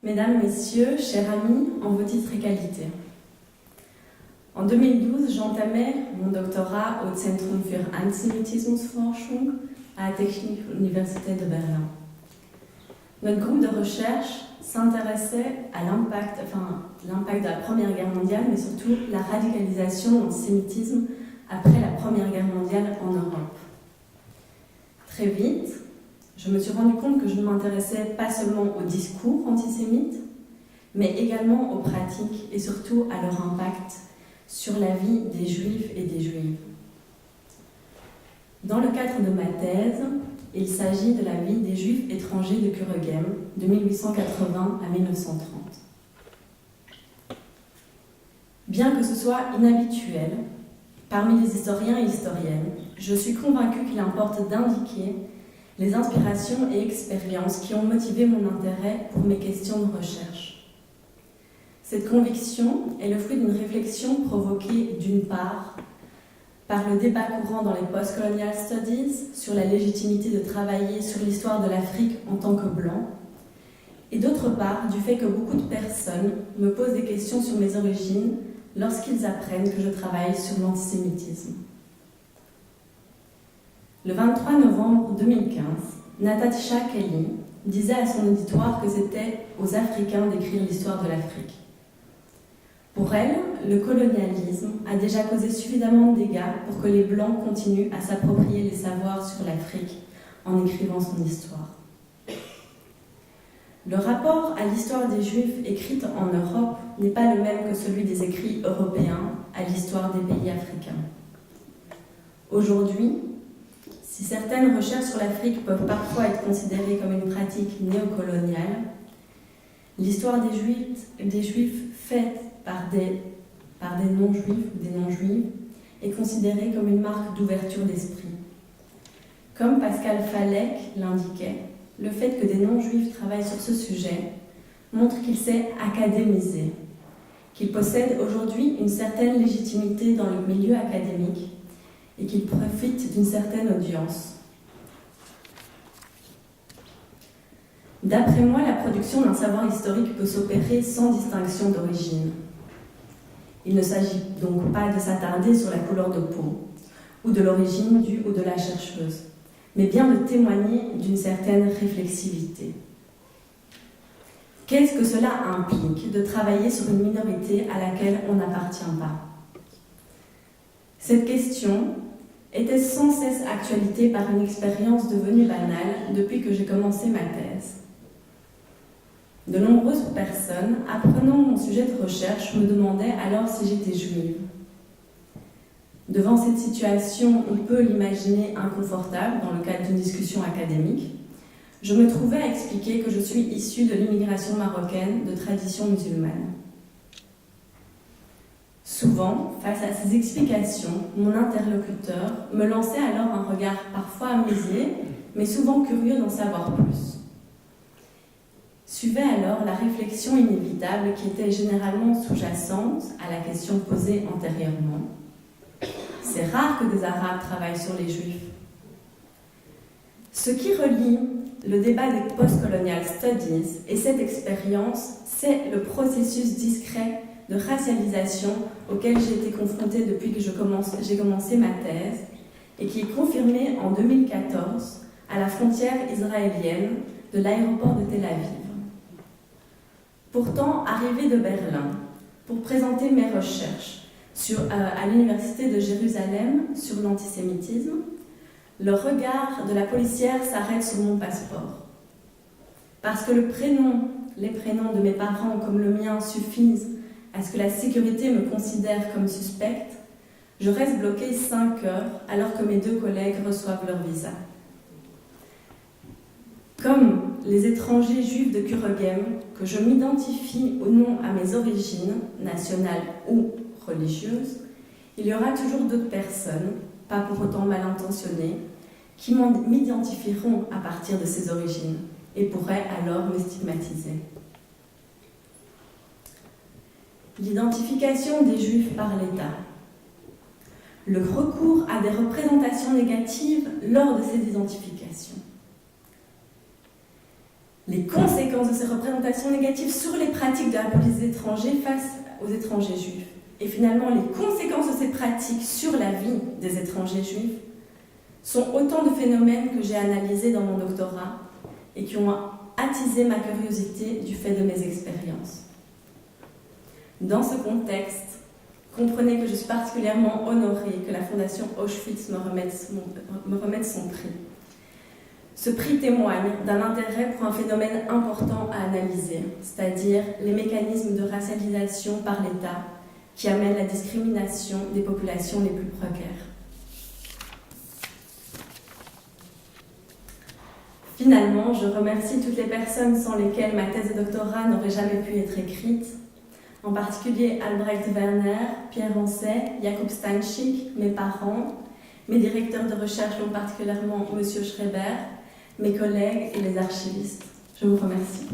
Mesdames, Messieurs, chers amis, en vos titres et qualités. En 2012, j'entamais mon doctorat au Zentrum für Antisemitismusforschung à la Technische Universität de Berlin. Notre groupe de recherche s'intéressait à l'impact de la Première Guerre mondiale, mais surtout la radicalisation de l'antisémitisme après la Première Guerre mondiale en Europe. Très vite, je me suis rendu compte que je ne m'intéressais pas seulement aux discours antisémites, mais également aux pratiques et surtout à leur impact sur la vie des Juifs et des Juives. Dans le cadre de ma thèse, il s'agit de la vie des Juifs étrangers de Kuregem de 1880 à 1930. Bien que ce soit inhabituel, parmi les historiens et historiennes, je suis convaincue qu'il importe d'indiquer les inspirations et expériences qui ont motivé mon intérêt pour mes questions de recherche. Cette conviction est le fruit d'une réflexion provoquée d'une part par le débat courant dans les post-colonial studies sur la légitimité de travailler sur l'histoire de l'Afrique en tant que blanc, et d'autre part du fait que beaucoup de personnes me posent des questions sur mes origines lorsqu'ils apprennent que je travaille sur l'antisémitisme. Le 23 novembre 2015, Natasha Kelly disait à son auditoire que c'était aux Africains d'écrire l'histoire de l'Afrique. Pour elle, le colonialisme a déjà causé suffisamment de dégâts pour que les Blancs continuent à s'approprier les savoirs sur l'Afrique en écrivant son histoire. Le rapport à l'histoire des Juifs écrite en Europe n'est pas le même que celui des écrits européens à l'histoire des pays africains. Aujourd'hui, si certaines recherches sur l'Afrique peuvent parfois être considérées comme une pratique néocoloniale, l'histoire des Juifs faite par des non-juifs ou des non-juives est considérée comme une marque d'ouverture d'esprit. Comme Pascal Falek l'indiquait, le fait que des non-juifs travaillent sur ce sujet montre qu'il s'est académisé, qu'il possède aujourd'hui une certaine légitimité dans le milieu académique et qu'il profite d'une certaine audience. D'après moi, la production d'un savoir historique peut s'opérer sans distinction d'origine. Il ne s'agit donc pas de s'attarder sur la couleur de peau, ou de l'origine du ou de la chercheuse, mais bien de témoigner d'une certaine réflexivité. Qu'est-ce que cela implique de travailler sur une minorité à laquelle on n'appartient pas ? Cette question était sans cesse actualité par une expérience devenue banale depuis que j'ai commencé ma thèse. De nombreuses personnes, apprenant mon sujet de recherche, me demandaient alors si j'étais juive. Devant cette situation, on peut l'imaginer inconfortable dans le cadre d'une discussion académique, je me trouvais à expliquer que je suis issue de l'immigration marocaine de tradition musulmane. Souvent, face à ces explications, mon interlocuteur me lançait alors un regard parfois amusé, mais souvent curieux d'en savoir plus. Suivait alors la réflexion inévitable qui était généralement sous-jacente à la question posée antérieurement. C'est rare que des Arabes travaillent sur les Juifs. Ce qui relie le débat des post-colonial studies et cette expérience, c'est le processus discret de racialisation auquel j'ai été confrontée depuis que j'ai commencé ma thèse et qui est confirmé en 2014 à la frontière israélienne de l'aéroport de Tel Aviv. Pourtant, arrivée de Berlin pour présenter mes recherches à l'Université de Jérusalem sur l'antisémitisme, le regard de la policière s'arrête sur mon passeport. Parce que les prénoms de mes parents comme le mien suffisent à ce que la sécurité me considère comme suspecte, je reste bloquée 5 heures alors que mes 2 collègues reçoivent leur visa. Comme les étrangers juifs de Kuregem, que je m'identifie ou non à mes origines, nationales ou religieuses, il y aura toujours d'autres personnes, pas pour autant mal intentionnées, qui m'identifieront à partir de ces origines et pourraient alors me stigmatiser. L'identification des Juifs par l'État. Le recours à des représentations négatives lors de ces identifications. les conséquences de ces représentations négatives sur les pratiques de la police des étrangers face aux étrangers juifs. Et finalement, les conséquences de ces pratiques sur la vie des étrangers juifs sont autant de phénomènes que j'ai analysés dans mon doctorat et qui ont attisé ma curiosité du fait de mes expériences. Dans ce contexte, comprenez que je suis particulièrement honorée que la Fondation Auschwitz me remette son prix. Ce prix témoigne d'un intérêt pour un phénomène important à analyser, c'est-à-dire les mécanismes de racialisation par l'État qui amènent la discrimination des populations les plus précaires. Finalement, je remercie toutes les personnes sans lesquelles ma thèse de doctorat n'aurait jamais pu être écrite, en particulier Albrecht Werner, Pierre Ancet, Jakub Stańczyk, mes parents, mes directeurs de recherche, dont particulièrement M. Schreiber, mes collègues et les archivistes. Je vous remercie.